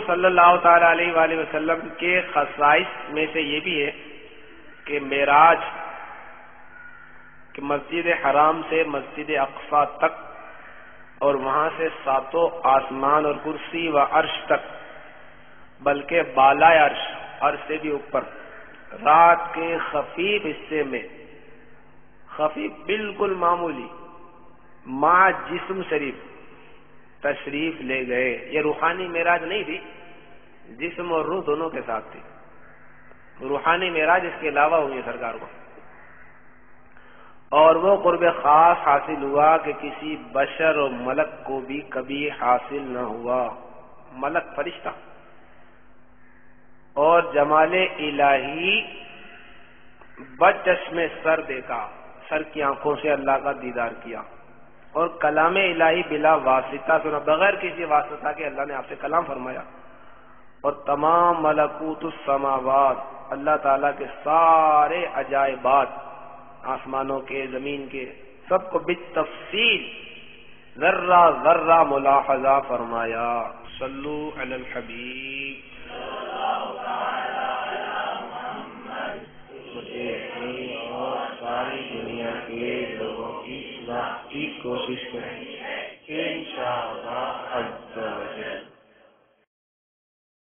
صلی اللہ تعالی علیہ وآلہ وسلم کے خصائص میں سے یہ بھی ہے کہ معراج کہ مسجد حرام سے مسجد اقصی تک اور وہاں سے ساتوں آسمان اور کرسی و عرش تک، بلکہ بالائے عرش سے بھی اوپر، رات کے خفیف حصے میں، خفیف بالکل معمولی، مع جسم شریف تشریف لے گئے۔ یہ روحانی معراج نہیں تھی، جسم اور روح دونوں کے ساتھ تھی۔ روحانی معراج اس کے علاوہ ہوئی سرکار کو، اور وہ قرب خاص حاصل ہوا کہ کسی بشر و ملک کو بھی کبھی حاصل نہ ہوا۔ ملک فرشتہ، اور جمال الہی بچشم سر دیکھا، سر کی آنکھوں سے اللہ کا دیدار کیا، اور کلام الہی بلا واسطہ سنا، بغیر کسی واسطہ کے اللہ نے آپ سے کلام فرمایا، اور تمام ملکوت السماوات، اللہ تعالیٰ کے سارے عجائبات، آسمانوں کے، زمین کے، سب کو بالتفصیل ذرہ ذرہ ملاحظہ فرمایا۔ صلو علی الحبیب۔